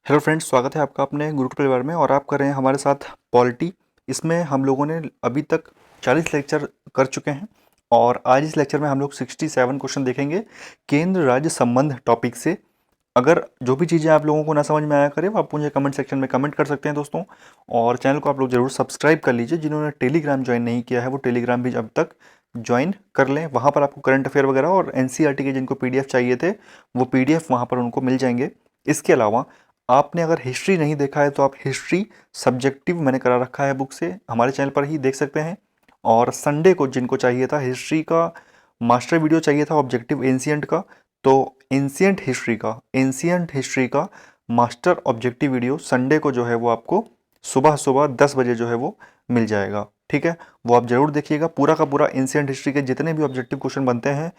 Hello friends, स्वागत है आपका अपने गुरुकुल परिवार में। और आप कर रहे हैं हमारे साथ पॉलिटी। इसमें हम लोगों ने अभी तक 40 लेक्चर कर चुके हैं और आज इस लेक्चर में हम लोग 67 क्वेश्चन देखेंगे केंद्र राज्य संबंध टॉपिक से। अगर जो भी चीज़ें आप लोगों को ना समझ में आया करें वो आप मुझे कमेंट सेक्शन में कमेंट कर सकते हैं दोस्तों। और चैनल को आप लोग ज़रूर सब्सक्राइब कर लीजिए। जिन्होंने टेलीग्राम ज्वाइन नहीं किया है वो टेलीग्राम भी अब तक ज्वाइन कर लें। वहाँ पर आपको करंट अफेयर वगैरह और एनसीईआरटी के जिनको पीडीएफ चाहिए थे वो पीडीएफ वहाँ पर उनको मिल जाएंगे। इसके अलावा आपने अगर हिस्ट्री नहीं देखा है तो आप हिस्ट्री सब्जेक्टिव मैंने करा रखा है बुक से, हमारे चैनल पर ही देख सकते हैं। और संडे को जिनको चाहिए था हिस्ट्री का मास्टर वीडियो चाहिए था ऑब्जेक्टिव एंशिएंट का, तो एंशिएंट हिस्ट्री का मास्टर ऑब्जेक्टिव वीडियो संडे को जो है वो आपको सुबह सुबह 10 बजे जो है वो मिल जाएगा। ठीक है, वो आप जरूर देखिएगा। पूरा का पूरा एंशिएंट हिस्ट्री के जितने भी ऑब्जेक्टिव क्वेश्चन बनते हैं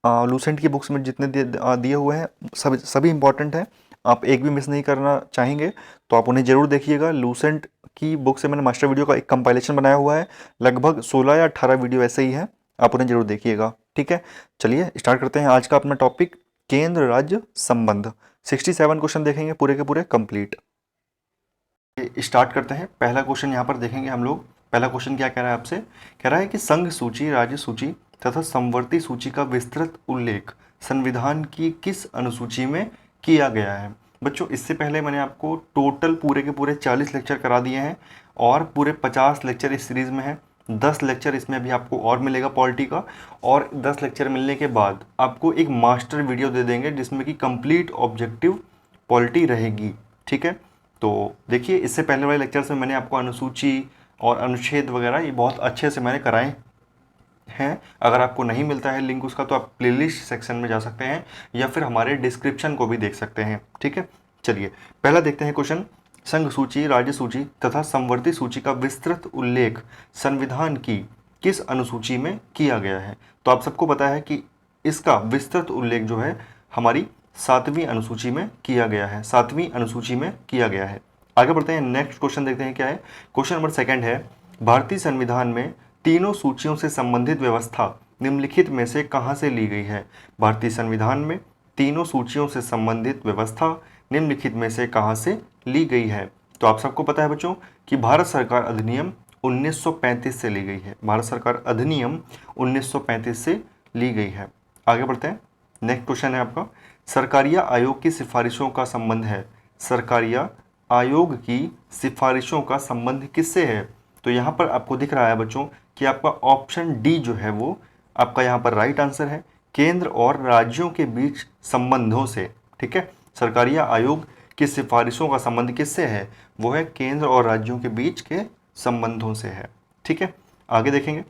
लूसेंट की बुक्स में जितने दिए हुए हैं सभी इंपॉर्टेंट हैं। आप एक भी मिस नहीं करना चाहेंगे तो आप उन्हें जरूर देखिएगा। लूसेंट की बुक से मैंने मास्टर वीडियो का एक कंपाइलेशन बनाया हुआ है, लगभग 16 या 18 वीडियो ऐसे ही हैं, आप उन्हें जरूर देखिएगा। ठीक है, चलिए स्टार्ट करते हैं आज का अपना टॉपिक केंद्र राज्य संबंध। 67 क्वेश्चन देखेंगे पूरे के पूरे कंप्लीट। स्टार्ट करते हैं। पहला क्वेश्चन यहाँ पर देखेंगे हम लोग। पहला क्वेश्चन क्या कह रहा है आपसे? कह रहा है कि संघ सूची, राज्य सूची तथा समवर्ती सूची का विस्तृत उल्लेख संविधान की किस अनुसूची में किया गया है? बच्चों, इससे पहले मैंने आपको टोटल पूरे के पूरे 40 लेक्चर करा दिए हैं और पूरे 50 लेक्चर इस सीरीज़ में है। 10 लेक्चर इसमें अभी आपको और मिलेगा पॉलिटी का, और 10 लेक्चर मिलने के बाद आपको एक मास्टर वीडियो दे देंगे जिसमें कि कंप्लीट ऑब्जेक्टिव पॉलिटी रहेगी। ठीक है, तो देखिए इससे पहले वाले लेक्चर्स में मैंने आपको अनुसूची और अनुच्छेद वगैरह ये बहुत अच्छे से मैंने कराए हैं। अगर आपको नहीं मिलता है लिंक उसका तो आप प्लेलिस्ट सेक्शन में जा सकते हैं या फिर हमारे डिस्क्रिप्शन को भी देख सकते हैं। ठीक है, चलिए पहला देखते हैं क्वेश्चन। संघ सूची, राज्य सूची तथा समवर्ती सूची का विस्तृत उल्लेख संविधान की किस अनुसूची में किया गया है? तो आप सबको पता है कि इसका विस्तृत उल्लेख जो है हमारी 7वीं अनुसूची में किया गया है। 7वीं अनुसूची में किया गया है। आगे बढ़ते हैं, नेक्स्ट क्वेश्चन देखते हैं क्या है। क्वेश्चन नंबर सेकंड है, भारतीय संविधान में तीनों सूचियों से संबंधित व्यवस्था निम्नलिखित में से कहां से ली गई है? भारतीय संविधान में तीनों सूचियों से संबंधित व्यवस्था निम्नलिखित में से कहां से ली गई है? तो आप सबको पता है बच्चों कि भारत सरकार अधिनियम 1935 से ली गई है। भारत सरकार अधिनियम 1935 से ली गई है। आगे बढ़ते हैं, नेक्स्ट क्वेश्चन है आपका, सरकारिया आयोग की सिफारिशों का संबंध है। सरकारिया आयोग की सिफारिशों का संबंध किससे है? तो यहाँ पर आपको दिख रहा है बच्चों कि आपका ऑप्शन डी जो है वो आपका यहाँ पर राइट आंसर है, केंद्र और राज्यों के बीच संबंधों से। ठीक है, सरकारिया आयोग की सिफारिशों का संबंध किससे है? वो है केंद्र और राज्यों के बीच के संबंधों से है। ठीक है, आगे देखेंगे,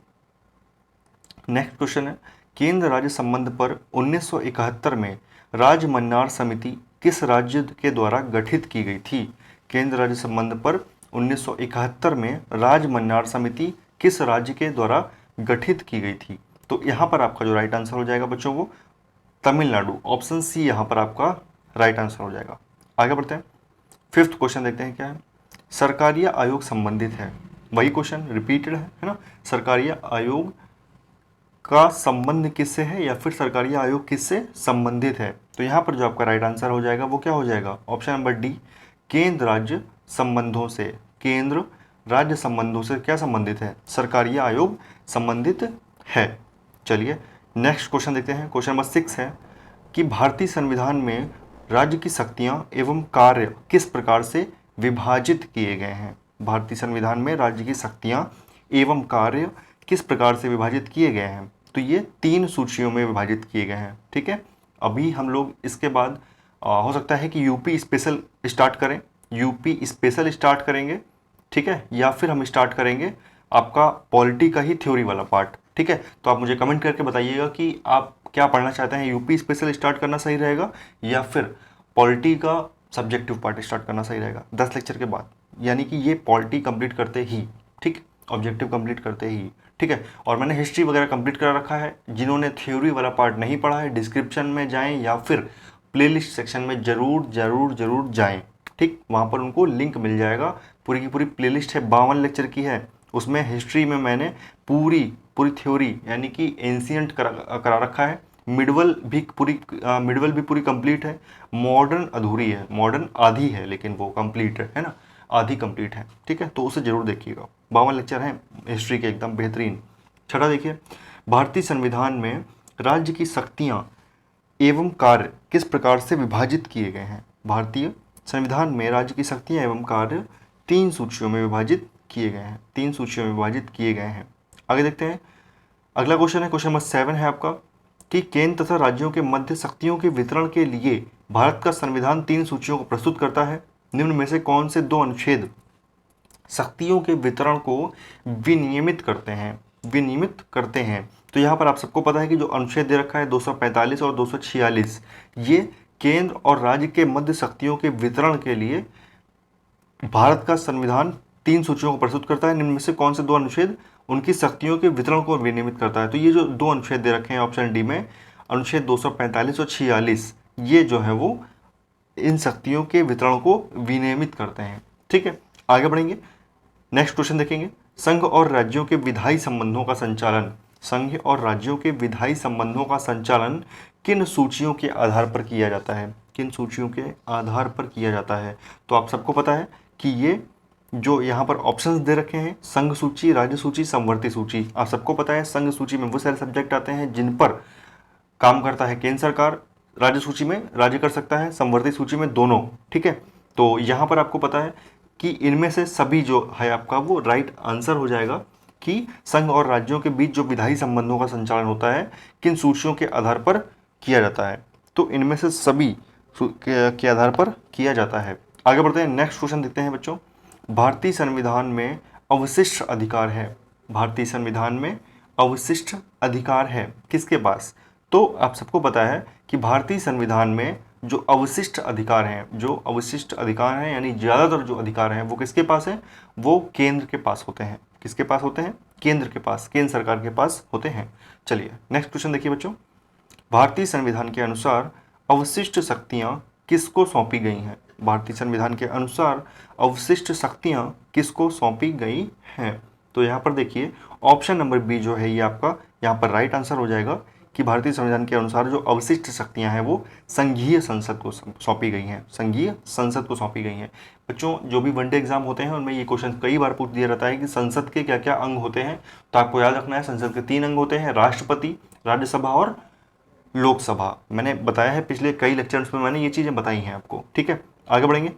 नेक्स्ट क्वेश्चन है, केंद्र राज्य संबंध पर 1971 में राज्य मन्नार समिति किस राज्य के द्वारा गठित की गई थी? केंद्र राज्य संबंध पर 1971 में राज्य मन्नार समिति किस राज्य के द्वारा गठित की गई थी? तो यहाँ पर आपका जो राइट आंसर हो जाएगा बच्चों वो तमिलनाडु, ऑप्शन सी यहाँ पर आपका राइट आंसर हो जाएगा। आगे बढ़ते हैं, फिफ्थ क्वेश्चन देखते हैं क्या है। सरकारिया आयोग संबंधित है, वही क्वेश्चन रिपीटेड है ना। सरकारिया आयोग का संबंध किससे है या फिर सरकारी आयोग किससे संबंधित है? तो यहाँ पर जो आपका राइट आंसर हो जाएगा वो क्या हो जाएगा? ऑप्शन नंबर डी, केंद्र राज्य संबंधों से। केंद्र राज्य संबंधों से क्या संबंधित है? सरकारी आयोग संबंधित है। चलिए नेक्स्ट क्वेश्चन देखते हैं। क्वेश्चन नंबर 6 है कि भारतीय संविधान में राज्य की शक्तियां एवं कार्य किस प्रकार से विभाजित किए गए हैं? भारतीय संविधान में राज्य की शक्तियां एवं कार्य किस प्रकार से विभाजित किए गए हैं? तो ये 3 सूचियों में विभाजित किए गए हैं। ठीक है, अभी हम लोग इसके बाद हो सकता है कि यूपी स्पेशल स्टार्ट करें, यूपी स्पेशल स्टार्ट करेंगे। ठीक है, या फिर हम स्टार्ट करेंगे आपका पॉलिटी का ही थ्योरी वाला पार्ट। ठीक है, तो आप मुझे कमेंट करके बताइएगा कि आप क्या पढ़ना चाहते हैं, यूपी स्पेशल स्टार्ट करना सही रहेगा या फिर पॉलिटी का सब्जेक्टिव पार्ट स्टार्ट करना सही रहेगा 10 लेक्चर के बाद, यानी कि ये पॉलिटी कंप्लीट करते ही, ठीक, ऑब्जेक्टिव कंप्लीट करते ही। ठीक है, और मैंने हिस्ट्री वगैरह कंप्लीट करा रखा है। जिन्होंने थ्योरी वाला पार्ट नहीं पढ़ा है डिस्क्रिप्शन में जाएं या फिर प्लेलिस्ट सेक्शन में जरूर जरूर जरूर जाएं। ठीक, वहाँ पर उनको लिंक मिल जाएगा। पूरी की पूरी प्लेलिस्ट है, 52 लेक्चर की है। उसमें हिस्ट्री में मैंने पूरी थ्योरी यानी कि एंशिएंट करा रखा है, मिडवल भी पूरी कंप्लीट है, मॉडर्न अधूरी है, मॉडर्न आधी है लेकिन वो कंप्लीट है ना, आधी कंप्लीट है, ठीक है, तो उसे जरूर देखिएगा। 52 लेक्चर हैं हिस्ट्री के, एकदम बेहतरीन। छठा देखिए, भारतीय संविधान में राज्य की शक्तियां एवं कार्य किस प्रकार से विभाजित किए गए हैं। भारतीय संविधान में राज्य की शक्तियां एवं कार्य 3 सूचियों में विभाजित किए गए हैं, 3 सूचियों में विभाजित किए गए हैं। आगे देखते हैं, अगला क्वेश्चन है, क्वेश्चन नंबर 7 है आपका, कि केंद्र तथा राज्यों के मध्य शक्तियों के वितरण के लिए भारत का संविधान 3 सूचियों को प्रस्तुत करता है। निम्न में से कौन से 2 अनुच्छेद शक्तियों के वितरण को विनियमित करते हैं। तो यहाँ पर आप सबको पता है कि जो अनुच्छेद दे रखा है 245 और 246, ये केंद्र और राज्य के मध्य शक्तियों के वितरण के लिए भारत का संविधान 3 सूचियों को प्रस्तुत करता है। निम्न में से कौन से 2 अनुच्छेद उनकी शक्तियों के वितरण को विनियमित करता है। तो ये जो 2 अनुच्छेद दे रखे हैं ऑप्शन डी में, अनुच्छेद 245 और 46, ये जो है वो इन शक्तियों के वितरण को विनियमित करते हैं। ठीक है, आगे बढ़ेंगे, नेक्स्ट क्वेश्चन देखेंगे, संघ और राज्यों के विधायी संबंधों का संचालन, संघ और राज्यों के विधायी संबंधों का संचालन किन सूचियों के आधार पर किया जाता है, किन सूचियों के आधार पर किया जाता है। तो आप सबको पता है कि ये जो यहाँ पर ऑप्शंस दे रखे हैं, संघ सूची, राज्य सूची, समवर्ती सूची, आप सबको पता है संघ सूची में वो सारे सब्जेक्ट आते हैं जिन पर काम करता है केंद्र सरकार, राज्य सूची में राज्य कर सकता है, समवर्ती सूची में दोनों। ठीक है, तो यहाँ पर आपको पता है कि इनमें से सभी जो है आपका वो राइट आंसर हो जाएगा कि संघ और राज्यों के बीच जो विधायी संबंधों का संचालन होता है किन सूचियों के आधार पर किया जाता है। तो इनमें से सभी के आधार पर किया जाता है। आगे बढ़ते हैं, नेक्स्ट क्वेश्चन देखते हैं बच्चों, भारतीय संविधान में अवशिष्ट अधिकार है, भारतीय संविधान में अवशिष्ट अधिकार है किसके पास। तो आप सबको पता है कि भारतीय संविधान में जो अवशिष्ट अधिकार हैं, जो अवशिष्ट अधिकार हैं यानी ज़्यादातर जो अधिकार हैं वो किसके पास हैं, वो केंद्र के पास होते हैं। किसके पास होते हैं, केंद्र के पास, केंद्र सरकार के पास होते हैं। चलिए नेक्स्ट क्वेश्चन देखिए बच्चों, भारतीय संविधान के अनुसार अवशिष्ट शक्तियाँ किसको सौंपी गई हैं, भारतीय संविधान के अनुसार अवशिष्ट शक्तियाँ किसको सौंपी गई हैं। तो यहाँ पर देखिए ऑप्शन नंबर बी जो है ये आपका यहाँ पर राइट आंसर हो जाएगा कि भारतीय संविधान के अनुसार जो अवशिष्ट शक्तियां हैं वो संघीय संसद को सौंपी गई हैं, संघीय संसद को सौंपी गई हैं। बच्चों जो भी वनडे एग्जाम होते हैं उनमें ये क्वेश्चन कई बार पूछ दिया जाता है कि संसद के क्या क्या अंग होते हैं। तो आपको याद रखना है संसद के 3 अंग होते हैं, राष्ट्रपति, राज्यसभा और लोकसभा। मैंने बताया है पिछले कई लेक्चर्स में, मैंने ये चीज़ें बताई हैं आपको। ठीक है, आगे बढ़ेंगे,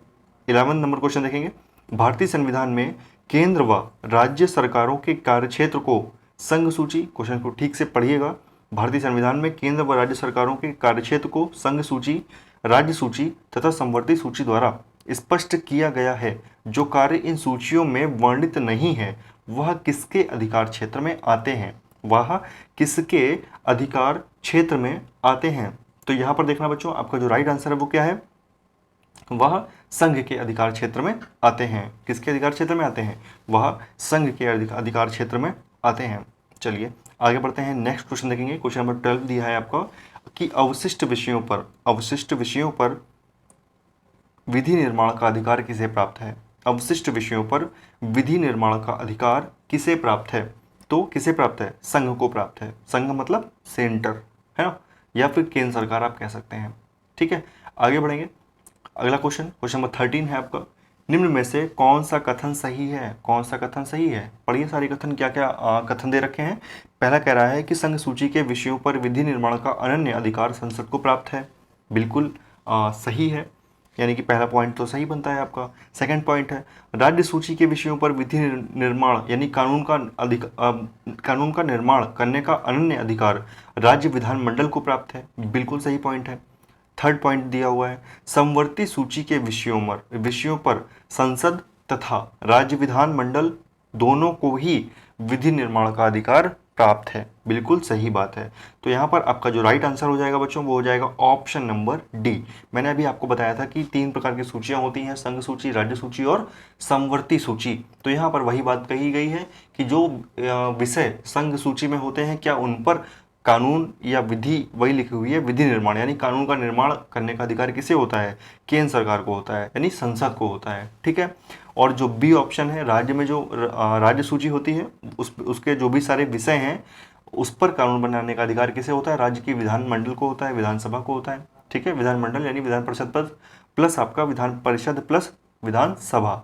11 नंबर क्वेश्चन देखेंगे, भारतीय संविधान में केंद्र व राज्य सरकारों के कार्यक्षेत्र को संघ सूची, क्वेश्चन को ठीक से पढ़िएगा, भारतीय संविधान में केंद्र व राज्य सरकारों के कार्यक्षेत्र को संघ सूची, राज्य सूची तथा समवर्ती सूची द्वारा स्पष्ट किया गया है। जो कार्य इन सूचियों में वर्णित नहीं है वह किसके अधिकार क्षेत्र में आते हैं, वह किसके अधिकार क्षेत्र में आते हैं। तो यहाँ पर देखना बच्चों, आपका जो राइट आंसर है वो क्या है, वह संघ के अधिकार क्षेत्र में आते हैं। किसके अधिकार क्षेत्र में आते हैं, वह संघ के अधिकार क्षेत्र में आते हैं। चलिए आगे बढ़ते हैं, नेक्स्ट क्वेश्चन देखेंगे, क्वेश्चन नंबर 12 दिया है आपका कि अवशिष्ट विषयों पर विधि निर्माण का अधिकार किसे प्राप्त है, अवशिष्ट विषयों पर विधि निर्माण का अधिकार किसे प्राप्त है। तो किसे प्राप्त है, संघ को प्राप्त है, संघ मतलब सेंटर है ना, या फिर केंद्र सरकार आप कह सकते हैं। ठीक है, आगे बढ़ेंगे, अगला क्वेश्चन, क्वेश्चन नंबर 13 है आपका, निम्न में से कौन सा कथन सही है, कौन सा कथन सही है। पढ़िए सारे कथन, क्या क्या कथन दे रखे हैं। पहला कह रहा है कि संघ सूची के विषयों पर विधि निर्माण का अनन्य अधिकार संसद को प्राप्त है, बिल्कुल सही है, यानी कि पहला पॉइंट तो सही बनता है आपका। सेकंड पॉइंट है, राज्य सूची के विषयों पर विधि निर्माण यानी कानून का निर्माण करने का अनन्य अधिकार राज्य विधानमंडल को प्राप्त है, बिल्कुल सही पॉइंट है। थर्ड पॉइंट दिया हुआ है, समवर्ती सूची के विषयों पर संसद तथा राज्य विधानमंडल दोनों को ही विधि निर्माण का अधिकार प्राप्त है, बिल्कुल सही बात है। तो यहाँ पर आपका जो राइट आंसर हो जाएगा बच्चों वो हो जाएगा ऑप्शन नंबर डी। मैंने अभी आपको बताया था कि 3 प्रकार की सूचियाँ होती हैं, संघ सूची, राज्य सूची और समवर्ती सूची। तो यहाँ पर वही बात कही गई है कि जो विषय संघ सूची में होते हैं क्या उन पर कानून या विधि वही लिखी हुई है, विधि निर्माण यानी कानून का निर्माण करने का अधिकार किसे होता है, केंद्र सरकार को होता है, यानी संसद को होता है। ठीक है, और जो बी ऑप्शन है, राज्य में जो राज्य सूची होती है उसके जो भी सारे विषय हैं उस पर कानून बनाने का अधिकार किसे होता है? राज्य की विधानमंडल को होता है, विधानसभा को होता है। ठीक है, विधानमंडल यानी विधान परिषद प्लस आपका विधान परिषद प्लस विधानसभा।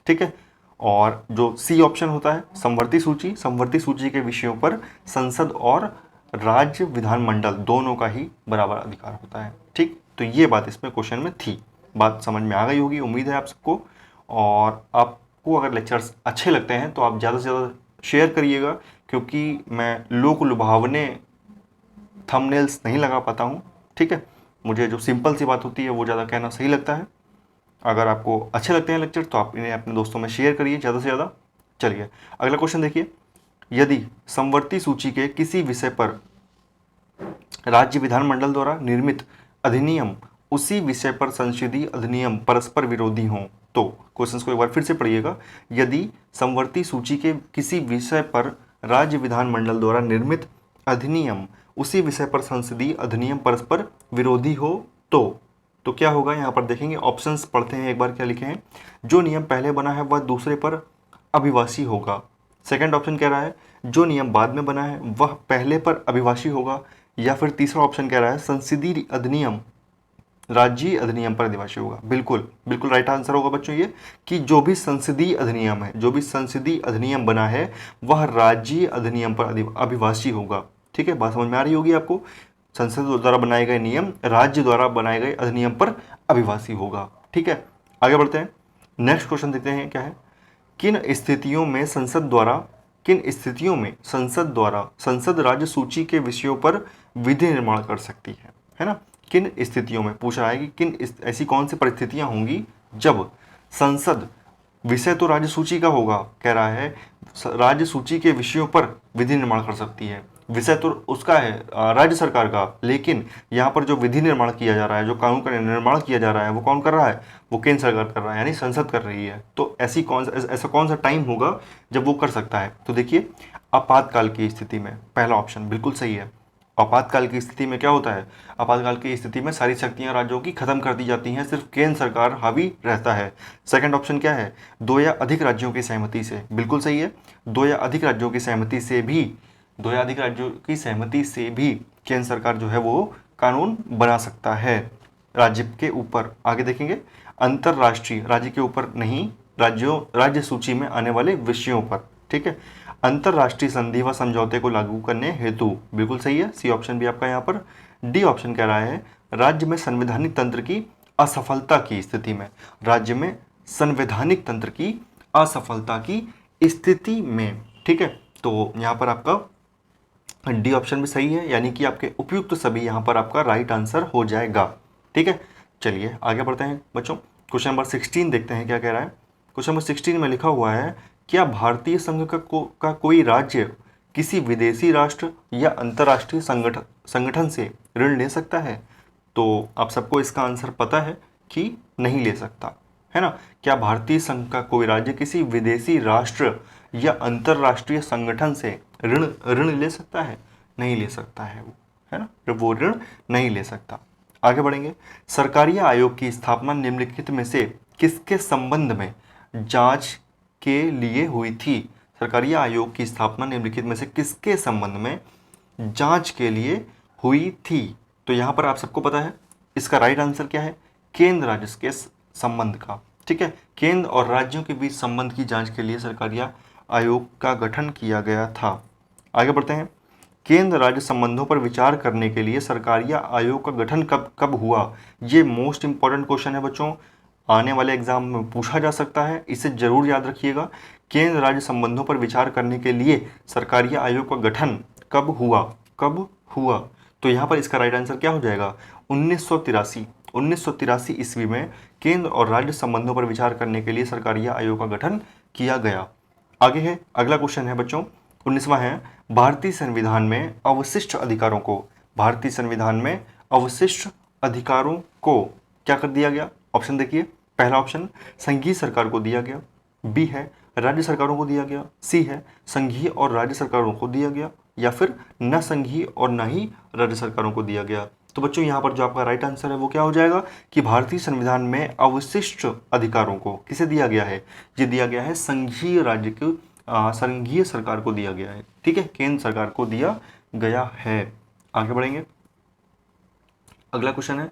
ठीक है, और जो सी ऑप्शन होता है समवर्ती सूची, समवर्ती सूची के विषयों पर संसद और राज्य विधानमंडल दोनों का ही बराबर अधिकार होता है। ठीक, तो ये बात इसमें क्वेश्चन में थी। बात समझ में आ गई होगी, उम्मीद है आप सबको। और आपको अगर लेक्चर्स अच्छे लगते हैं तो आप ज़्यादा से ज़्यादा शेयर करिएगा, क्योंकि मैं लोक लुभावने थंबनेल्स नहीं लगा पाता हूँ। ठीक है, मुझे जो सिंपल सी बात होती है वो ज़्यादा कहना सही लगता है। अगर आपको अच्छे लगते हैं लेक्चर तो आप इन्हें अपने दोस्तों में शेयर करिए ज़्यादा से ज़्यादा। चलिए अगला क्वेश्चन देखिए। यदि समवर्ती सूची के किसी विषय पर राज्य विधानमंडल द्वारा निर्मित अधिनियम उसी विषय पर संशोधित अधिनियम परस्पर विरोधी हों तो, क्वेश्चन को एक बार फिर से पढ़िएगा। यदि समवर्ती सूची के किसी विषय पर राज्य विधानमंडल द्वारा निर्मित अधिनियम उसी विषय पर संसदीय अधिनियम परस्पर विरोधी हो तो क्या होगा? यहाँ पर देखेंगे, ऑप्शंस पढ़ते हैं एक बार क्या लिखे हैं। जो नियम पहले बना है वह दूसरे पर अभिवासी होगा। सेकंड ऑप्शन कह रहा है जो नियम बाद में बना है वह पहले पर अभिवासी होगा। या फिर तीसरा ऑप्शन कह रहा है संसदीय अधिनियम राज्य अधिनियम पर अधिवासी होगा। बिल्कुल बिल्कुल राइट आंसर होगा बच्चों ये, कि जो भी संसदीय अधिनियम है, जो भी संसदीय अधिनियम बना है वह राज्य अधिनियम पर अभिवासी होगा। ठीक है, बात समझ में आ रही होगी आपको। संसद द्वारा बनाए गए नियम राज्य द्वारा बनाए गए अधिनियम पर अभिवासी होगा। ठीक है, आगे बढ़ते हैं। नेक्स्ट क्वेश्चन देखते हैं क्या है। किन स्थितियों में संसद द्वारा संसद राज्य सूची के विषयों पर विधि निर्माण कर सकती है ना? किन स्थितियों में पूछ रहा है कि ऐसी कौन सी परिस्थितियां होंगी जब संसद, विषय तो राज्य सूची का होगा, कह रहा है राज्य सूची के विषयों पर विधि निर्माण कर सकती है। विषय तो उसका है राज्य सरकार का, लेकिन यहाँ पर जो विधि निर्माण किया जा रहा है, जो कानून का निर्माण किया जा रहा है वो कौन कर रहा है? वो केंद्र सरकार कर रहा है, यानी संसद कर रही है। तो ऐसा कौन सा टाइम होगा जब वो कर सकता है? तो देखिए, आपातकाल की स्थिति में, पहला ऑप्शन बिल्कुल सही है। आपातकाल की स्थिति में क्या होता है? आपातकाल की स्थिति में सारी शक्तियां राज्यों की खत्म कर दी जाती हैं, सिर्फ केंद्र सरकार हावी रहता है। सेकंड ऑप्शन क्या है? दो या अधिक राज्यों की सहमति से, बिल्कुल सही है। दो या अधिक राज्यों की सहमति से भी केंद्र सरकार जो है वो कानून बना सकता है राज्य के ऊपर। आगे देखेंगे, अंतरराष्ट्रीय, राज्य के ऊपर नहीं, राज्य सूची में आने वाले विषयों पर। ठीक है, अंतरराष्ट्रीय संधि व समझौते को लागू करने हेतु, बिल्कुल सही है, सी ऑप्शन भी आपका यहाँ पर। डी ऑप्शन कह रहा है राज्य में संवैधानिक तंत्र की असफलता की स्थिति में, राज्य में संवैधानिक तंत्र की असफलता की स्थिति में। ठीक है, तो यहाँ पर आपका डी ऑप्शन भी सही है, यानी कि आपके उपयुक्त सभी यहाँ पर आपका राइट आंसर हो जाएगा। ठीक है, चलिए आगे बढ़ते हैं बच्चों। क्वेश्चन नंबर 16 देखते हैं क्या कह रहा है। क्वेश्चन नंबर 16 में लिखा हुआ है, क्या भारतीय संघ का कोई राज्य किसी विदेशी राष्ट्र या अंतर्राष्ट्रीय संगठन से ऋण ले सकता है? तो आप सबको इसका आंसर पता है कि नहीं ले सकता, है ना? क्या भारतीय संघ का कोई राज्य किसी विदेशी राष्ट्र या अंतर्राष्ट्रीय संगठन से ऋण ले सकता है? नहीं ले सकता है वो, है ना? वो ऋण नहीं ले सकता। आगे बढ़ेंगे। सरकारी आयोग की स्थापना निम्नलिखित में से किसके संबंध में जांच के लिए हुई थी? सरकारी आयोग की स्थापना निम्नलिखित में से किसके संबंध में जांच के लिए हुई थी? तो यहाँ पर आप सबको पता है इसका राइट आंसर क्या है? केंद्र राज्य के संबंध का। ठीक है, केंद्र और राज्यों के बीच संबंध की जांच के लिए सरकारी आयोग का गठन किया गया था। आगे बढ़ते हैं। केंद्र राज्य संबंधों पर विचार करने के लिए सरकारी आयोग का गठन कब हुआ? ये मोस्ट इंपॉर्टेंट क्वेश्चन है बच्चों, आने वाले एग्जाम में पूछा जा सकता है, इसे जरूर याद रखिएगा। केंद्र राज्य संबंधों पर विचार करने के लिए सरकारी आयोग का गठन कब हुआ? तो यहाँ पर इसका राइट आंसर क्या हो जाएगा? 1983 ईस्वी में केंद्र और राज्य संबंधों पर विचार करने के लिए सरकारी आयोग का गठन किया गया। आगे है, अगला क्वेश्चन है बच्चों 19वां है, भारतीय संविधान में अवशिष्ट अधिकारों को क्या कर दिया गया? ऑप्शन देखिए, पहला ऑप्शन संघीय सरकार को दिया गया, बी है राज्य सरकारों को दिया गया, सी है संघीय और राज्य सरकारों को दिया गया, या फिर न संघीय और न ही राज्य सरकारों को दिया गया। तो बच्चों यहाँ पर जो आपका राइट आंसर है वो क्या हो जाएगा कि भारतीय संविधान में अवशिष्ट अधिकारों को किसे दिया गया है? ये दिया गया है संघीय राज्य संघीय सरकार को दिया गया है, ठीक है, केंद्र सरकार को दिया गया है। आगे बढ़ेंगे। अगला क्वेश्चन है,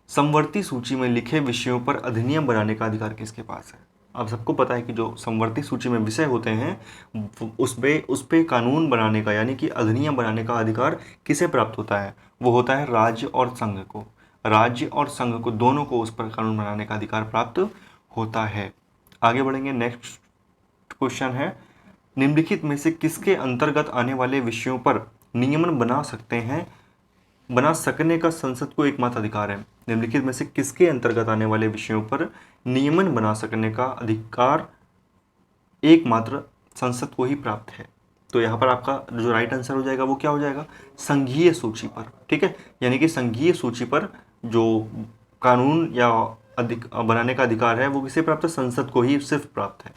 समवर्ती सूची में लिखे विषयों पर अधिनियम बनाने का अधिकार किसके पास है? अब सबको पता है कि जो समवर्ती सूची में विषय होते हैं उस पे कानून बनाने का यानी कि अधिनियम बनाने का अधिकार किसे प्राप्त होता है? वो होता है राज्य और संघ को। राज्य और संघ को दोनों को उस पर कानून बनाने का अधिकार प्राप्त होता है। आगे बढ़ेंगे। नेक्स्ट क्वेश्चन है, निम्नलिखित में से किसके अंतर्गत आने वाले विषयों पर नियमन बना सकने का संसद को एकमात्र अधिकार है? निम्नलिखित में से किसके अंतर्गत आने वाले विषयों पर नियमन बना सकने का अधिकार एकमात्र संसद को ही प्राप्त है? तो यहाँ पर आपका जो राइट आंसर हो जाएगा वो क्या हो जाएगा? संघीय सूची पर, ठीक है, यानी कि संघीय सूची पर जो कानून या बनाने का अधिकार है वो किसे प्राप्त है? संसद को ही सिर्फ प्राप्त है।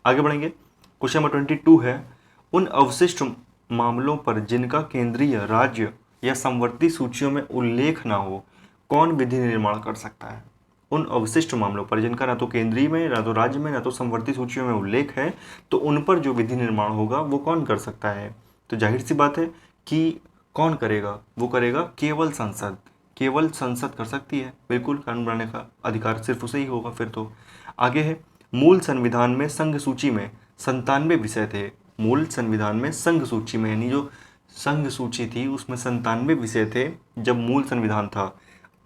आगे बढ़ेंगे। क्वेश्चन नंबर 22 है, उन अवशिष्ट मामलों पर जिनका केंद्रीय, राज्य या समवर्ती सूचियों में उल्लेख ना हो, कौन विधि निर्माण कर सकता है? उन अवशिष्ट मामलों पर जिनका ना तो केंद्रीय में, ना तो राज्य में, ना तो समवर्ती सूचियों में उल्लेख है, तो उन पर जो विधि निर्माण होगा वो कौन कर सकता है? तो जाहिर सी बात है कि कौन करेगा? वो करेगा केवल संसद। केवल संसद कर सकती है, बिल्कुल, कानून बनाने का अधिकार सिर्फ उसे ही होगा फिर तो। आगे है, मूल संविधान में संघ सूची में 97 विषय थे। मूल संविधान में संघ सूची में यानी जो संघ सूची थी उसमें 97 विषय थे जब मूल संविधान था।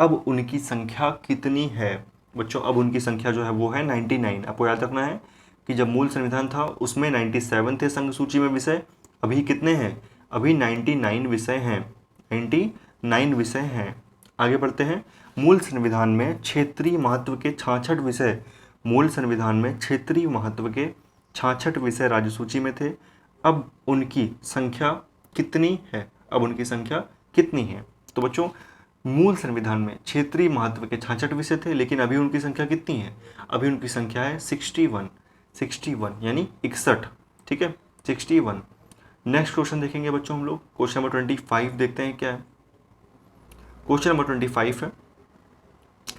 अब उनकी संख्या कितनी है बच्चों? अब उनकी संख्या जो है वो है 99। आपको याद रखना है कि जब मूल संविधान था उसमें 97 थे संघ सूची में विषय, अभी कितने हैं? अभी 99 विषय हैं। 99 विषय हैं। आगे बढ़ते हैं। मूल संविधान में क्षेत्रीय महत्व के 66 विषय, मूल संविधान में क्षेत्रीय महत्व के 66 विषय राज्य सूची में थे। अब उनकी संख्या कितनी है? अब उनकी संख्या कितनी है? तो बच्चों, मूल संविधान में क्षेत्रीय महत्व के 66 विषय थे, लेकिन अभी उनकी संख्या कितनी है? अभी उनकी संख्या है 61 यानी 61, ठीक है, 61। नेक्स्ट क्वेश्चन देखेंगे बच्चों हम लोग। क्वेश्चन नंबर 25 देखते हैं क्या है। क्वेश्चन नंबर 25 है,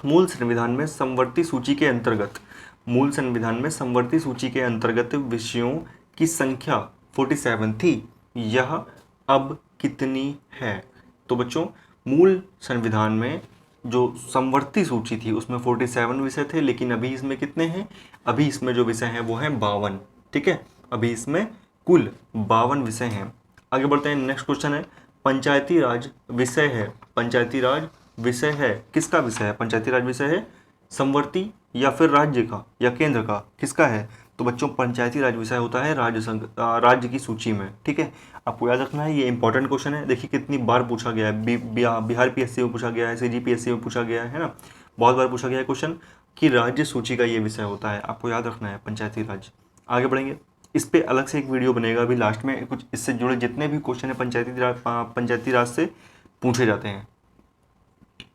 मूल संविधान में समवर्ती सूची के अंतर्गत, मूल संविधान में समवर्ती सूची के अंतर्गत विषयों की संख्या 47 थी, यह अब कितनी है? तो बच्चों, मूल संविधान में जो समवर्ती सूची थी उसमें 47 विषय थे, लेकिन अभी इसमें कितने हैं? अभी इसमें जो विषय हैं वो हैं 52, ठीक है, अभी इसमें कुल 52 विषय हैं। आगे बढ़ते हैं। नेक्स्ट क्वेश्चन है, पंचायती राज विषय है, पंचायती राज विषय है, किसका विषय है? पंचायती राज विषय है समवर्ती या फिर राज्य का या केंद्र का, किसका है? तो बच्चों, पंचायती राज विषय होता है राज्य की सूची में, ठीक है। आपको याद रखना है, ये इंपॉर्टेंट क्वेश्चन है। देखिए कितनी बार पूछा गया है, बिहार पीएससी में पूछा गया है, सीजीपीएससी में पूछा गया है ना, बहुत बार पूछा गया है क्वेश्चन कि राज्य सूची का ये विषय होता है। आपको याद रखना है पंचायती राज। आगे बढ़ेंगे। इस पर अलग से एक वीडियो बनेगा अभी लास्ट में, कुछ इससे जुड़े जितने भी क्वेश्चन है पंचायती राज से पूछे जाते हैं,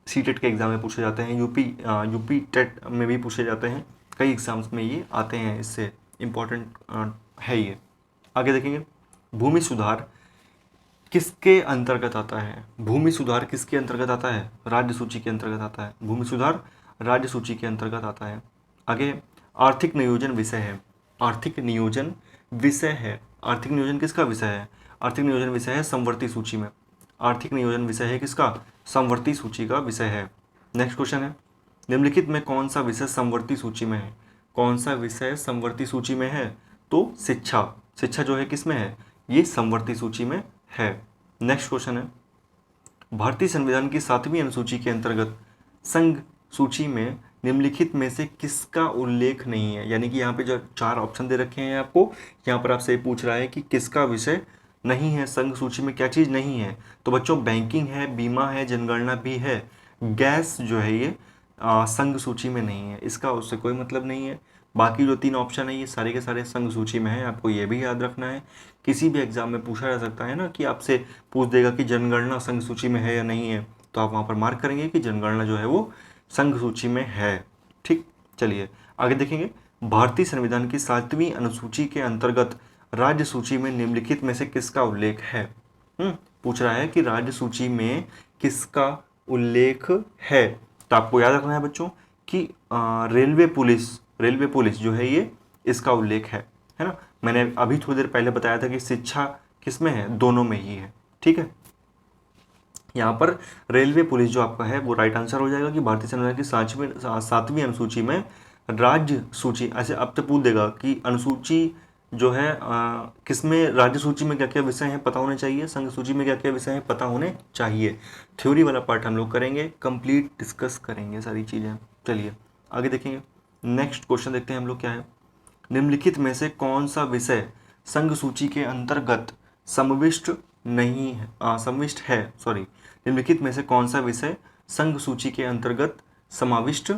सीटेट के एग्ज़ाम में पूछे जाते हैं, यूपी टेट में भी पूछे जाते हैं, कई एग्ज़ाम्स में ये आते हैं, इससे इम्पॉर्टेंट है ये। आगे देखेंगे। भूमि सुधार किसके अंतर्गत आता है? भूमि सुधार किसके अंतर्गत आता है? राज्य सूची के अंतर्गत आता है। भूमि सुधार राज्य सूची के अंतर्गत आता है। आगे, आर्थिक नियोजन विषय है, आर्थिक नियोजन विषय है, आर्थिक नियोजन किसका विषय है? आर्थिक नियोजन विषय है समवर्ती सूची में, आर्थिक नियोजन विषय है किसका? समवर्ती सूची का विषय है। नेक्स्ट क्वेश्चन है, निम्नलिखित में कौन सा विषय समवर्ती सूची में है? कौन सा विषय समवर्ती सूची में है? तो शिक्षा, शिक्षा जो है किस में है? ये समवर्ती सूची में है। नेक्स्ट क्वेश्चन है, भारतीय संविधान की 7वीं अनुसूची के अंतर्गत संघ सूची में निम्नलिखित में से किसका उल्लेख नहीं है? यानी कि यहाँ पे जो 4 ऑप्शन दे रखे हैं आपको, यहाँ पर आपसे पूछ रहा है कि किसका विषय नहीं है, संघ सूची में क्या चीज़ नहीं है? तो बच्चों, बैंकिंग है, बीमा है, जनगणना भी है, गैस जो है ये संघ सूची में नहीं है, इसका उससे कोई मतलब नहीं है। बाकी जो 3 ऑप्शन है ये सारे के सारे संघ सूची में है, आपको ये भी याद रखना है। किसी भी एग्जाम में पूछा जा सकता है ना कि आपसे पूछ देगा कि जनगणना संघ सूची में है या नहीं है, तो आप वहाँ पर मार्क करेंगे कि जनगणना जो है वो संघ सूची में है। ठीक, चलिए आगे देखेंगे। भारतीय संविधान की 7वीं अनुसूची के अंतर्गत राज्य सूची में निम्नलिखित में से किसका उल्लेख है? पूछ रहा है कि राज्य सूची में किसका उल्लेख है। तो आपको याद रखना है बच्चों कि रेलवे पुलिस जो है ये इसका उल्लेख है ना। मैंने अभी थोड़ी देर पहले बताया था कि शिक्षा किस में है, दोनों में ही है। ठीक है, यहाँ पर रेलवे पुलिस जो आपका है वो राइट आंसर हो जाएगा कि भारतीय संविधान की 7वीं अनुसूची में राज्य सूची, ऐसे अब तो पूछ देगा कि अनुसूची जो है किसमें, राज्य सूची में क्या क्या विषय हैं पता होने चाहिए, संघ सूची में क्या क्या विषय हैं पता होने चाहिए। थ्योरी वाला पार्ट हम लोग करेंगे, कंप्लीट डिस्कस करेंगे सारी चीज़ें। चलिए आगे देखेंगे, नेक्स्ट क्वेश्चन देखते हैं हम लोग क्या है। निम्नलिखित में से कौन सा विषय संघ सूची के अंतर्गत समाविष्ट नहीं है, समाविष्ट है, सॉरी, निम्नलिखित में से कौन सा विषय संघ सूची के अंतर्गत समाविष्ट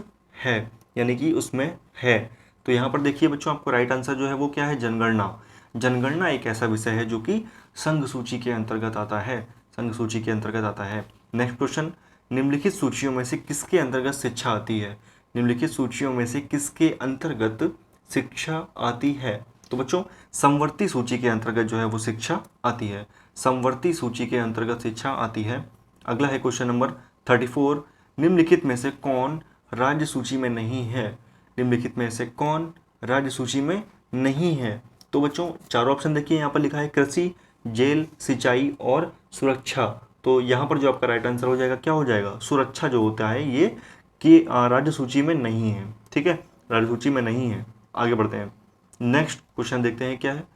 है, यानी कि उसमें है। तो यहाँ पर देखिए बच्चों, आपको राइट आंसर जो है वो क्या है, जनगणना। जनगणना एक ऐसा विषय है जो कि संघ सूची के अंतर्गत आता है, संघ सूची के अंतर्गत आता है। नेक्स्ट क्वेश्चन, निम्नलिखित सूचियों में से किसके अंतर्गत शिक्षा आती है, निम्नलिखित सूचियों में से किसके अंतर्गत शिक्षा आती है। तो बच्चों समवर्ती सूची के अंतर्गत जो है वो शिक्षा आती है, समवर्ती सूची के अंतर्गत शिक्षा आती है। अगला है क्वेश्चन नंबर 34, निम्नलिखित में से कौन राज्य सूची में नहीं है, निम्नलिखित में से कौन राज्य सूची में नहीं है। तो बच्चों चारों ऑप्शन देखिए, यहाँ पर लिखा है कृषि, जेल, सिंचाई और सुरक्षा। तो यहाँ पर जो आपका राइट आंसर हो जाएगा क्या हो जाएगा, सुरक्षा जो होता है ये कि राज्य सूची में नहीं है। ठीक है, राज्य सूची में नहीं है। आगे बढ़ते हैं, नेक्स्ट क्वेश्चन देखते हैं क्या है।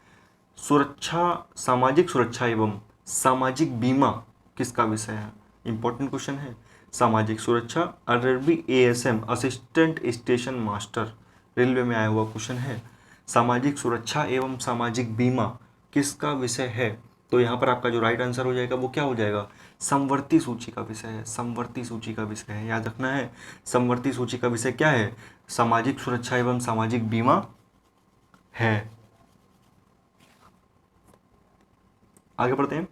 सुरक्षा, सामाजिक सुरक्षा एवं सामाजिक बीमा किसका विषय है, इंपॉर्टेंट क्वेश्चन है। सामाजिक सुरक्षा, RRB ASM, assistant station master, railway में आया हुआ क्वेश्चन है। सामाजिक सुरक्षा एवं सामाजिक बीमा किसका विषय है। तो यहाँ पर आपका जो राइट आंसर हो जाएगा वो क्या हो जाएगा, समवर्ती सूची का विषय है, समवर्ती सूची का विषय है, याद रखना है। समवर्ती सूची का विषय क्या है, सामाजिक सुरक्षा एवं सामाजिक बीमा है। आगे बढ़ते हैं,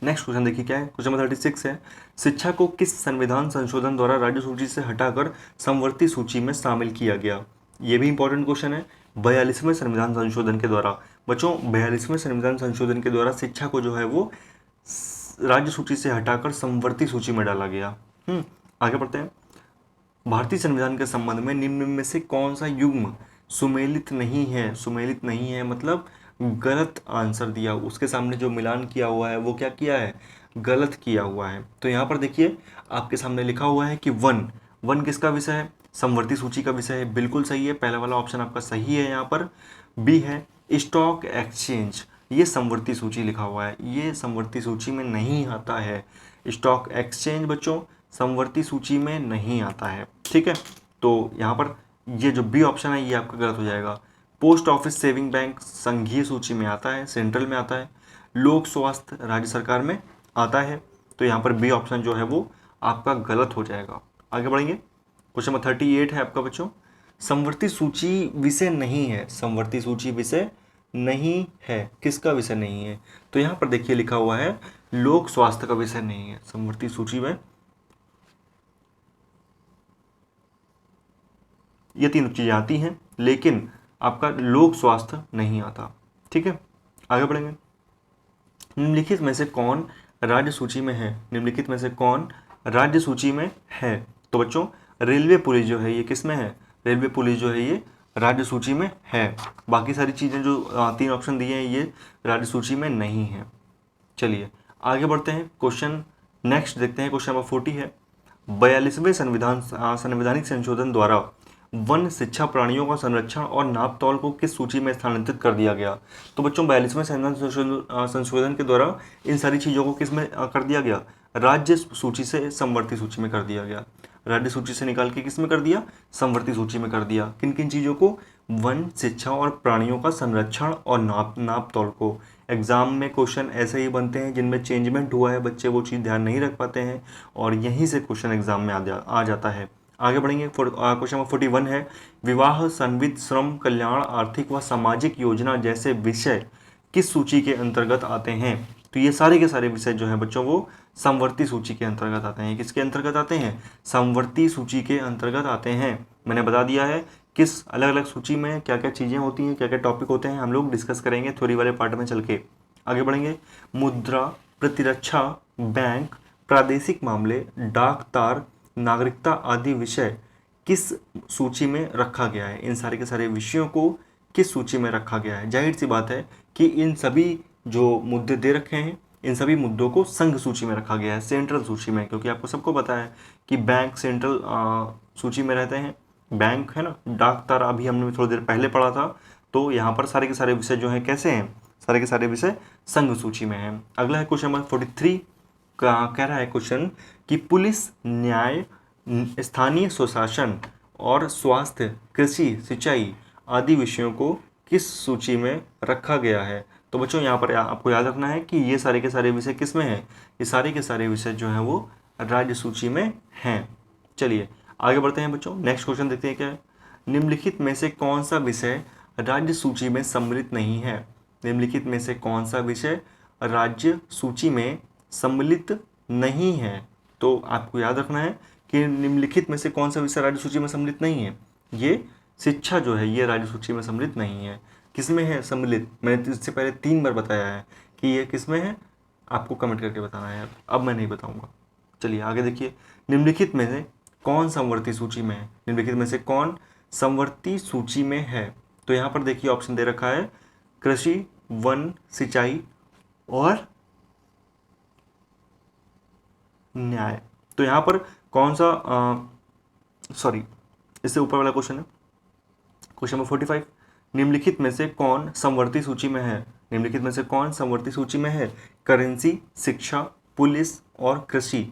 नेक्स्ट क्वेश्चन देखिए क्या है, क्वेश्चन नंबर 36 है। शिक्षा को किस संविधान संशोधन द्वारा राज्य सूची से हटाकर समवर्ती सूची में शामिल किया गया। ये भी इंपॉर्टेंट क्वेश्चन है। 42वें संविधान संशोधन के द्वारा, बच्चों 42वें संविधान संशोधन के द्वारा शिक्षा को जो है वो राज्य सूची से हटाकर समवर्ती सूची में डाला गया। आगे बढ़ते हैं, भारतीय संविधान के संबंध में निम्न में से कौन सा युग्म सुमेलित नहीं है, सुमेलित नहीं है मतलब गलत आंसर दिया, उसके सामने जो मिलान किया हुआ है वो क्या किया है, गलत किया हुआ है। तो यहाँ पर देखिए आपके सामने लिखा हुआ है कि वन, वन किसका विषय है, समवर्ती सूची का विषय है, बिल्कुल सही है, पहला वाला ऑप्शन आपका सही है। यहाँ पर बी है स्टॉक एक्सचेंज, ये समवर्ती सूची लिखा हुआ है, ये समवर्ती सूची में नहीं आता है। स्टॉक एक्सचेंज बच्चों समवर्ती सूची में नहीं आता है। ठीक है, तो यहाँ पर ये जो बी ऑप्शन है ये आपका गलत हो जाएगा। पोस्ट ऑफिस सेविंग बैंक संघीय सूची में आता है, सेंट्रल में आता है। लोक स्वास्थ्य राज्य सरकार में आता है, तो यहाँ पर बी ऑप्शन जो है वो आपका गलत हो जाएगा। आगे बढ़ेंगे, क्वेश्चन नंबर 38 है आपका बच्चों, समवर्ती सूची विषय नहीं है, समवर्ती सूची विषय नहीं है, किसका विषय नहीं है। तो यहाँ पर देखिए लिखा हुआ है लोक स्वास्थ्य का विषय नहीं है समवर्ती सूची में, ये तीन चीज़ें आती हैं लेकिन आपका लोक स्वास्थ्य नहीं आता। ठीक है, आगे बढ़ेंगे, निम्नलिखित में से कौन राज्य सूची में है, निम्नलिखित में से कौन राज्य सूची में है। तो बच्चों रेलवे पुलिस जो है ये किस में है, रेलवे पुलिस जो है ये राज्य सूची में है, बाकी सारी चीज़ें जो तीन ऑप्शन दिए हैं ये राज्य सूची में नहीं है। चलिए आगे बढ़ते हैं, क्वेश्चन नेक्स्ट देखते हैं, क्वेश्चन नंबर 40 है। 42वें संवैधानिक संशोधन द्वारा वन शिक्षा प्राणियों का संरक्षण और नाप तौल को किस सूची में स्थानांतरित कर दिया गया। तो बच्चों 42वें संविधान संशोधन के द्वारा इन सारी चीज़ों को किस में कर दिया गया, राज्य सूची से समवर्ती सूची में कर दिया गया, राज्य सूची से निकाल के किस में कर दिया, समवर्ती सूची में कर दिया। किन किन चीज़ों को, वन शिक्षा और प्राणियों का संरक्षण और नाप तौल को। एग्जाम में क्वेश्चन ऐसे ही बनते हैं जिनमें चेंजमेंट हुआ है, बच्चे वो चीज़ ध्यान नहीं रख पाते हैं और यहीं से क्वेश्चन एग्जाम में आ जाता है। आगे बढ़ेंगे, क्वेश्चन नंबर 41 है। विवाह, संविध, श्रम कल्याण, आर्थिक व सामाजिक योजना जैसे विषय किस सूची के अंतर्गत आते हैं। तो ये सारे के सारे विषय जो हैं बच्चों वो समवर्ती सूची के अंतर्गत आते हैं। किसके अंतर्गत आते हैं, समवर्ती सूची के अंतर्गत आते हैं। मैंने बता दिया है किस अलग अलग सूची में क्या क्या चीज़ें होती हैं, क्या क्या टॉपिक होते हैं, हम लोग डिस्कस करेंगे थ्योरी वाले पार्ट में चल के। आगे बढ़ेंगे, मुद्रा, प्रतिरक्षा, बैंक, प्रादेशिक मामले, डाक तार, नागरिकता आदि विषय किस सूची में रखा गया है। इन सारे के सारे विषयों को किस सूची में रखा गया है। जाहिर सी बात है कि इन सभी जो मुद्दे दे रखे हैं, इन सभी मुद्दों को संघ सूची में रखा गया है, सेंट्रल सूची में, क्योंकि आपको सबको पता है कि बैंक सेंट्रल सूची में रहते हैं। बैंक है ना, डाक तारा अभी हमने थोड़ी देर पहले पढ़ा था। तो यहाँ पर सारे के सारे विषय जो हैं कैसे हैं, सारे के सारे विषय संघ सूची में हैं। अगला है क्वेश्चन नंबर 43 का, कह रहा है क्वेश्चन कि पुलिस, न्याय, स्थानीय स्वशासन और स्वास्थ्य, कृषि, सिंचाई आदि विषयों को किस सूची में रखा गया है। तो बच्चों यहाँ पर आपको याद रखना है कि ये सारे के सारे विषय किस में हैं, ये सारे के सारे विषय जो हैं वो राज्य सूची में हैं। चलिए आगे बढ़ते हैं बच्चों, नेक्स्ट क्वेश्चन देखते हैं क्या है। निम्नलिखित में से कौन सा विषय राज्य सूची में सम्मिलित नहीं है। निम्नलिखित में से कौन सा विषय राज्य सूची में सम्मिलित नहीं है। तो आपको याद रखना है कि निम्नलिखित में से कौन सा विषय राज्य सूची में सम्मिलित नहीं है। ये शिक्षा जो है ये राज्य सूची में सम्मिलित नहीं है। किसमें है सम्मिलित, मैंने इससे पहले 3 बार बताया है कि ये किसमें है, आपको कमेंट करके बताना है, अब मैं नहीं बताऊंगा। चलिए आगे देखिए, निम्नलिखित में से कौन समवर्ती सूची में है। निम्नलिखित में से कौन समवर्ती सूची में है। तो यहाँ पर देखिए ऑप्शन दे रखा है कृषि, वन, सिंचाई और न्याय। तो यहाँ पर कौन सा सॉरी इससे ऊपर वाला क्वेश्चन है, क्वेश्चन नंबर 45, निम्नलिखित में से कौन समवर्ती सूची में है। निम्नलिखित में से कौन समवर्ती सूची में है। करेंसी, शिक्षा, पुलिस और कृषि।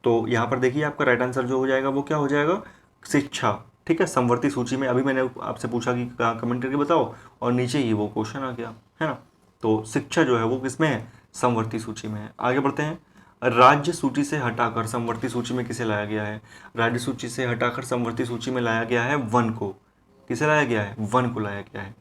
तो यहाँ पर देखिए आपका राइट आंसर जो हो जाएगा वो क्या हो जाएगा, शिक्षा। ठीक है, समवर्ती सूची में अभी मैंने आपसे पूछा कि कमेंट करके बताओ और नीचे ही वो क्वेश्चन आ गया है ना। तो शिक्षा जो है वो किसमें है, समवर्ती सूची में है। आगे बढ़ते हैं, राज्य सूची से हटाकर समवर्ती सूची में किसे लाया गया है। राज्य सूची से हटाकर समवर्ती सूची में लाया गया है वन को। किसे लाया गया है, वन को लाया गया है।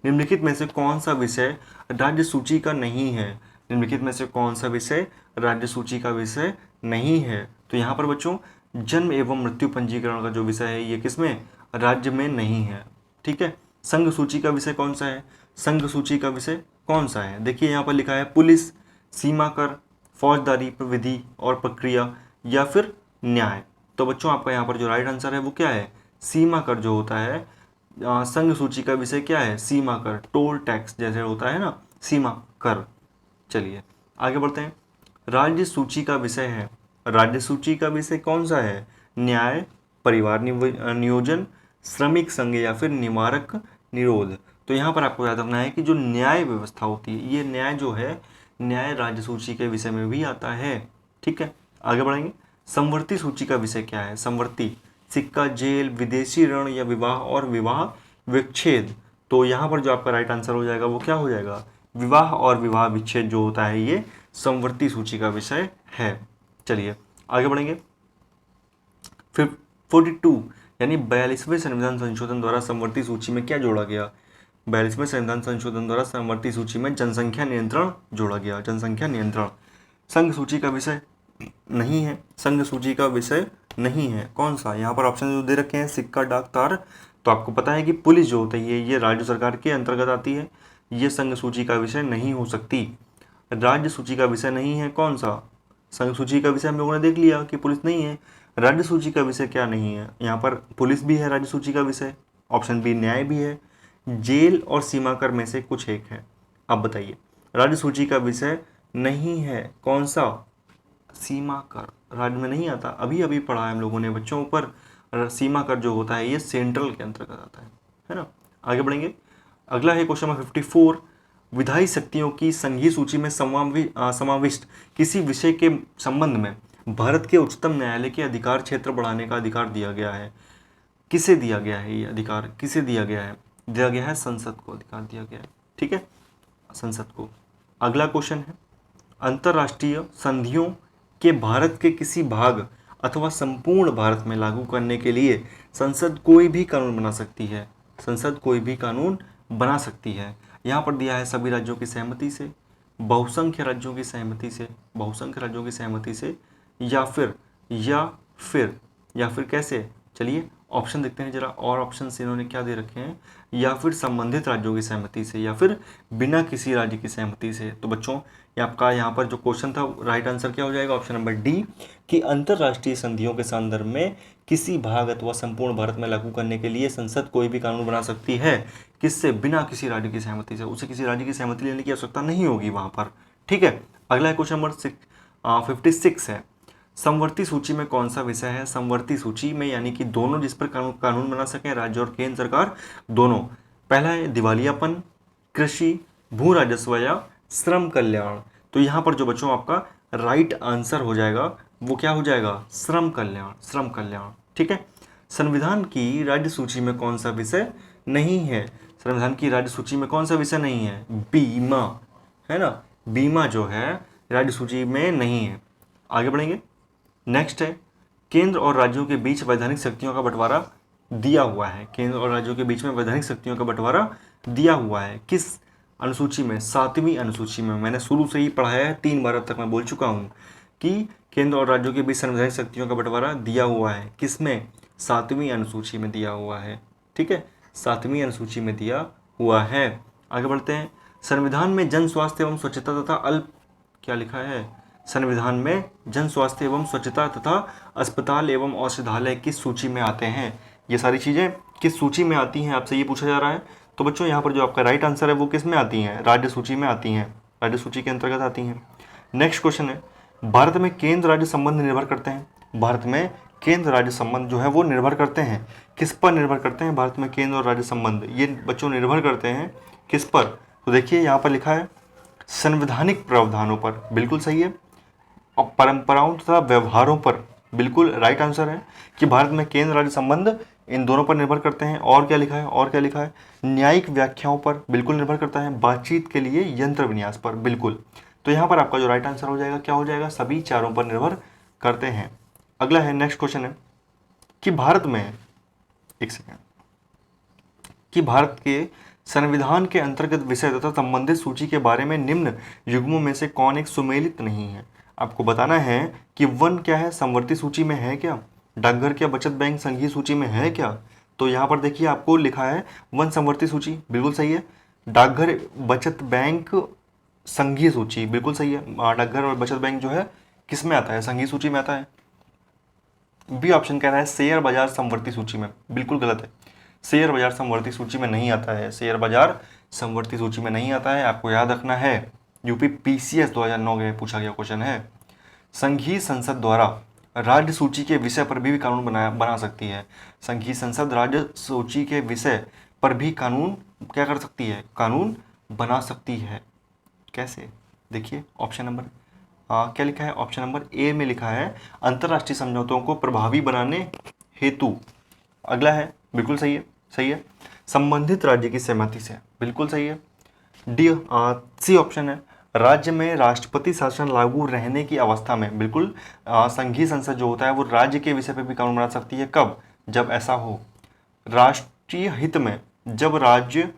निम्नलिखित में से कौन सा विषय राज्य सूची का नहीं है। निम्नलिखित में से कौन सा विषय राज्य सूची का विषय नहीं है। तो यहाँ पर बच्चों जन्म एवं मृत्यु पंजीकरण का जो विषय है ये किसमें, राज्य में नहीं है। ठीक है, संघ सूची का विषय कौन सा है, संघ सूची का विषय कौन सा है। देखिए यहाँ पर लिखा है पुलिस, सीमा कर, फौजदारी, विधि और प्रक्रिया या फिर न्याय। तो बच्चों आपका यहाँ पर जो राइट आंसर है वो क्या है, सीमा कर जो होता है। संघ सूची का विषय क्या है, सीमा कर, टोल टैक्स जैसे होता है ना, सीमा कर। चलिए आगे बढ़ते हैं, राज्य सूची का विषय है। राज्य सूची का विषय कौन सा है, न्याय, परिवार नियोजन, श्रमिक संघ या फिर निवारक निरोध। तो यहाँ पर आपको याद रखना है कि जो न्याय व्यवस्था होती है, ये न्याय जो है न्याय राज्य सूची के विषय में भी आता है। ठीक है, आगे बढ़ेंगे, समवर्ती सूची का विषय क्या है। समवर्ती, सिक्का, जेल, विदेशी ऋण या विवाह और विवाह विच्छेद। तो यहाँ पर जो आपका राइट आंसर हो जाएगा वो क्या हो जाएगा, विवाह और विवाह विच्छेद जो होता है ये समवर्ती सूची का विषय है। चलिए आगे बढ़ेंगे, फिर 42 यानी 42वें संविधान संशोधन द्वारा समवर्ती सूची में क्या जोड़ा गया। 42वें संविधान संशोधन द्वारा समवर्ती सूची में जनसंख्या नियंत्रण जोड़ा गया। जनसंख्या नियंत्रण संघ सूची का विषय नहीं है, संघ सूची का विषय नहीं है। कौन सा, यहाँ पर ऑप्शन जो दे रखे हैं सिक्का, डाक, तार। तो आपको पता है कि पुलिस जो होती है ये राज्य सरकार के अंतर्गत आती है, ये संघ सूची का विषय नहीं हो सकती। राज्य सूची का विषय नहीं है कौन सा, संघ सूची का विषय हम लोगों ने देख लिया कि पुलिस नहीं है। राज्य सूची का विषय क्या नहीं है, यहाँ पर पुलिस भी है राज्य सूची का विषय, ऑप्शन बी न्याय भी है, जेल और सीमा कर में से कुछ एक है। अब बताइए, राज्य सूची का विषय नहीं है कौन सा, सीमा कर राज्य में नहीं आता। अभी अभी पढ़ा है हम लोगों ने बच्चों ऊपर, सीमा कर जो होता है ये सेंट्रल के अंतर्गत आता है ना। आगे बढ़ेंगे, अगला है क्वेश्चन नंबर 54, विधायी शक्तियों की संघीय सूची में समाविष्ट किसी विषय के संबंध में भारत के उच्चतम न्यायालय के अधिकार क्षेत्र बढ़ाने का अधिकार दिया गया है। किसे दिया गया है ये अधिकार, किसे दिया गया है, दिया गया है संसद को अधिकार दिया गया है। ठीक है, संसद को। अगला क्वेश्चन है, अंतर्राष्ट्रीय संधियों के भारत के किसी भाग अथवा संपूर्ण भारत में लागू करने के लिए संसद कोई भी कानून बना सकती है। संसद कोई भी कानून बना सकती है। यहाँ पर दिया है सभी राज्यों की सहमति से, बहुसंख्य राज्यों की सहमति से, बहुसंख्य राज्यों की सहमति से, या फिर कैसे, चलिए ऑप्शन देखते हैं जरा, और ऑप्शन से इन्होंने क्या दे रखे हैं, या फिर संबंधित राज्यों की सहमति से, या फिर बिना किसी राज्य की सहमति से। तो बच्चों ये आपका यहाँ पर जो क्वेश्चन था राइट आंसर क्या हो जाएगा, ऑप्शन नंबर डी, कि अंतर्राष्ट्रीय संधियों के संदर्भ में किसी भाग अथवा संपूर्ण भारत में लागू करने के लिए संसद कोई भी कानून बना सकती है, किससे, बिना किसी राज्य की सहमति से। उसे किसी राज्य की सहमति लेने की आवश्यकता नहीं होगी वहाँ पर। ठीक है, अगला क्वेश्चन नंबर 56 है, समवर्ती सूची में कौन सा विषय है। समवर्ती सूची में यानी कि दोनों जिस पर कानून बना सकें, राज्य और केंद्र सरकार दोनों। पहला है दिवालियापन, कृषि, भू राजस्व या श्रम कल्याण। तो यहाँ पर जो बच्चों आपका राइट आंसर हो जाएगा वो क्या हो जाएगा, श्रम कल्याण, श्रम कल्याण। ठीक है, संविधान की राज्य सूची में कौन सा विषय नहीं है। संविधान की राज्य सूची में कौन सा विषय नहीं है, बीमा, है ना, बीमा जो है राज्य सूची में नहीं है। आगे बढ़ेंगे, नेक्स्ट है, केंद्र और राज्यों के बीच वैधानिक शक्तियों का बंटवारा दिया हुआ है। केंद्र और राज्यों के बीच में वैधानिक शक्तियों का बंटवारा दिया हुआ है किस अनुसूची में, 7वीं अनुसूची में। मैंने शुरू से ही पढ़ाया है, 3 बार अब तक मैं बोल चुका हूँ कि केंद्र और राज्यों के बीच संवैधानिक शक्तियों का बंटवारा दिया हुआ है किसमें, 7वीं अनुसूची में दिया हुआ है। ठीक है, 7वीं अनुसूची में दिया हुआ है। आगे बढ़ते हैं, संविधान में जन स्वास्थ्य एवं स्वच्छता तथा अल्प, क्या लिखा है, संविधान में जन स्वास्थ्य एवं स्वच्छता तथा अस्पताल एवं औषधालय किस सूची में आते हैं। ये सारी चीज़ें किस सूची में आती हैं, आपसे ये पूछा जा रहा है। तो बच्चों यहाँ पर जो आपका राइट आंसर है वो किस में आती हैं, राज्य सूची में आती हैं, राज्य सूची के अंतर्गत आती हैं। नेक्स्ट क्वेश्चन है, भारत में केंद्र राज्य संबंध निर्भर करते हैं। भारत में केंद्र राज्य संबंध जो है वो निर्भर करते हैं, किस पर निर्भर करते हैं, भारत में केंद्र और राज्य संबंध ये बच्चों निर्भर करते हैं किस पर। तो देखिए यहाँ पर लिखा है संवैधानिक प्रावधानों पर, बिल्कुल सही है, और परंपराओं तथा व्यवहारों पर, बिल्कुल राइट आंसर है कि भारत में केंद्र राज्य संबंध इन दोनों पर निर्भर करते हैं। और क्या लिखा है, और क्या लिखा है, न्यायिक व्याख्याओं पर बिल्कुल निर्भर करता है, बातचीत के लिए यंत्र विन्यास पर, बिल्कुल। तो यहाँ पर आपका जो राइट आंसर हो जाएगा क्या हो जाएगा, सभी चारों पर निर्भर करते हैं। अगला है, नेक्स्ट क्वेश्चन है कि भारत में, एक सेकेंड, कि भारत के संविधान के अंतर्गत विषय तथा संबंधित सूची के बारे में निम्न युग्मों में से कौन एक सुमेलित नहीं है। आपको बताना है कि वन क्या है, समवर्ती सूची में है क्या, डाकघर क्या बचत बैंक संघीय सूची में है क्या। तो यहाँ पर देखिए आपको लिखा है वन समवर्ती सूची, बिल्कुल सही है। डाकघर बचत बैंक संघीय सूची, बिल्कुल सही है। डाकघर और बचत बैंक जो है किस में आता है, संघीय सूची में आता है। बी ऑप्शन कह रहा है शेयर बाजार समवर्ती सूची में, बिल्कुल गलत है। शेयर बाजार समवर्ती सूची में नहीं आता है, शेयर बाजार समवर्ती सूची में नहीं आता है। आपको याद रखना है, यूपी पीसीएस 2009 में पूछा गया क्वेश्चन है। संघीय संसद द्वारा राज्य सूची के विषय पर भी कानून बना सकती है। संघीय संसद राज्य सूची के विषय पर भी कानून क्या कर सकती है, कानून बना सकती है। कैसे, देखिए ऑप्शन नंबर क्या लिखा है, ऑप्शन नंबर ए में लिखा है अंतर्राष्ट्रीय समझौतों को प्रभावी बनाने हेतु। अगला है, बिल्कुल सही है, सही है, संबंधित राज्य की सहमति से, बिल्कुल सही है। डी सी ऑप्शन है, राज्य में राष्ट्रपति शासन लागू रहने की अवस्था में, बिल्कुल संघीय संसद जो होता है वो राज्य के विषय पर भी कानून बना सकती है। कब, जब ऐसा हो राष्ट्रीय हित में, जब राज्य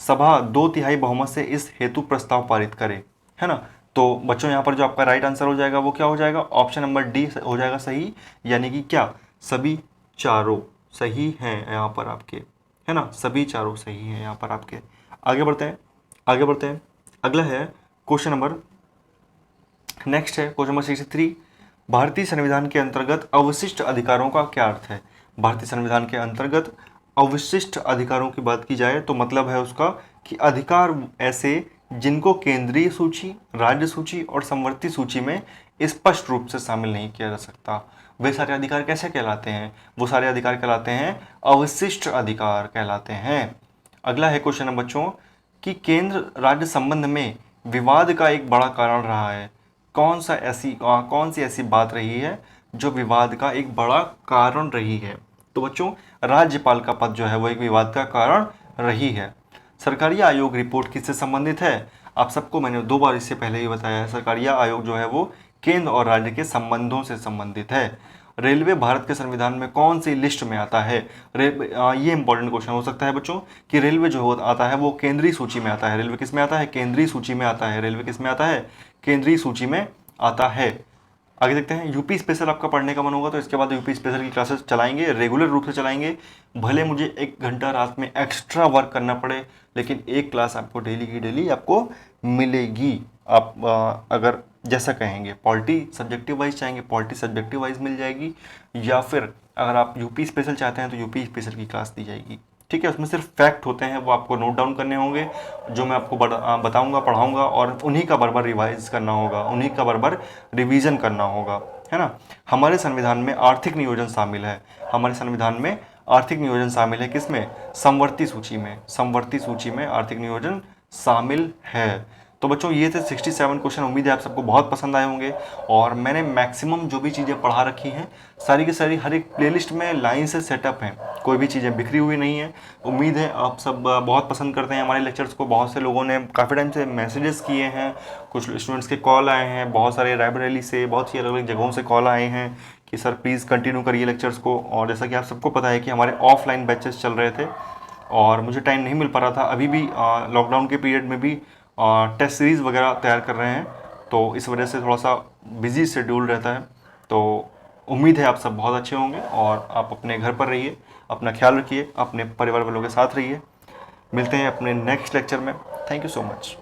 सभा 2/3 बहुमत से इस हेतु प्रस्ताव पारित करे, है ना। तो बच्चों यहाँ पर जो आपका राइट आंसर हो जाएगा वो क्या हो जाएगा, ऑप्शन नंबर डी हो जाएगा सही, यानी कि क्या, सभी चारों सही हैं यहाँ पर आपके, है ना, सभी चारों सही हैं यहाँ पर आपके। आगे बढ़ते हैं, आगे बढ़ते हैं। अगला है क्वेश्चन नंबर, नेक्स्ट है क्वेश्चन नंबर 63, भारतीय संविधान के अंतर्गत अवशिष्ट अधिकारों का क्या अर्थ है। भारतीय संविधान के अंतर्गत अवशिष्ट अधिकारों की बात की जाए तो मतलब है उसका कि अधिकार ऐसे जिनको केंद्रीय सूची, राज्य सूची और समवर्ती सूची में स्पष्ट रूप से शामिल नहीं किया जा सकता, वे सारे अधिकार कैसे कहलाते हैं, वो सारे अधिकार कहलाते हैं अवशिष्ट अधिकार कहलाते हैं। अगला है क्वेश्चन है बच्चों कि केंद्र राज्य संबंध में विवाद का एक बड़ा कारण रहा है। कौन सी ऐसी बात रही है जो विवाद का एक बड़ा कारण रही है। तो बच्चों राज्यपाल का पद जो है वो एक विवाद का कारण रही है। सरकारी आयोग रिपोर्ट किससे संबंधित है, आप सबको मैंने 2 बार इससे पहले ही बताया है, सरकारी आयोग जो है वो केंद्र और राज्य के संबंधों से संबंधित है। रेलवे भारत के संविधान में कौन सी लिस्ट में आता है। ये इंपॉर्टेंट क्वेश्चन हो सकता है बच्चों कि रेलवे जो आता है वो केंद्रीय सूची में आता है। रेलवे किस में आता है, केंद्रीय सूची में आता है। रेलवे किस में आता है, केंद्रीय सूची में आता है। आगे देखते हैं, यूपी स्पेशल आपका पढ़ने का मन होगा तो इसके बाद यूपी स्पेशल की क्लासेस चलाएंगे, रेगुलर रूप से चलाएंगे। भले मुझे 1 घंटा रात में एक्स्ट्रा वर्क करना पड़े, लेकिन एक क्लास आपको डेली की डेली आपको मिलेगी। आप अगर जैसा कहेंगे, पॉलिटी सब्जेक्टिव वाइज चाहेंगे पॉलिटी सब्जेक्टिव वाइज मिल जाएगी, या फिर अगर आप यूपी स्पेशल चाहते हैं तो यूपी स्पेशल की क्लास दी जाएगी। ठीक है, उसमें सिर्फ फैक्ट होते हैं, वो आपको नोट डाउन करने होंगे, जो मैं आपको बताऊंगा, पढ़ाऊंगा, और उन्हीं का बार बार रिवाइज करना होगा, उन्हीं का बार बार रिवीजन करना होगा, है ना। हमारे संविधान में आर्थिक नियोजन शामिल है, हमारे संविधान में आर्थिक नियोजन शामिल है, किसमें? समवर्ती सूची में, समवर्ती सूची में आर्थिक नियोजन शामिल है। तो बच्चों ये थे 67 क्वेश्चन, उम्मीद है आप सबको बहुत पसंद आए होंगे। और मैंने मैक्सिमम जो भी चीज़ें पढ़ा रखी हैं सारी की सारी हर एक प्लेलिस्ट में लाइन से सेटअप हैं, कोई भी चीज़ें बिखरी हुई नहीं है। उम्मीद है आप सब बहुत पसंद करते हैं हमारे लेक्चर्स को। बहुत से लोगों ने काफ़ी टाइम से मैसेजेस किए हैं, कुछ स्टूडेंट्स के कॉल आए हैं, बहुत सारे रायबरेली से, बहुत सी अलग अलग जगहों से कॉल आए हैं कि सर प्लीज़ कंटिन्यू करिए लेक्चर्स को। और जैसा कि आप सबको पता है कि हमारे ऑफलाइन बैचेस चल रहे थे और मुझे टाइम नहीं मिल पा रहा था। अभी भी लॉकडाउन के पीरियड में भी टेस्ट सीरीज़ वगैरह तैयार कर रहे हैं, तो इस वजह से थोड़ा सा बिजी शेड्यूल रहता है। तो उम्मीद है आप सब बहुत अच्छे होंगे और आप अपने घर पर रहिए, अपना ख्याल रखिए, अपने परिवार वालों के साथ रहिए। मिलते हैं अपने नेक्स्ट लेक्चर में। Thank you so much.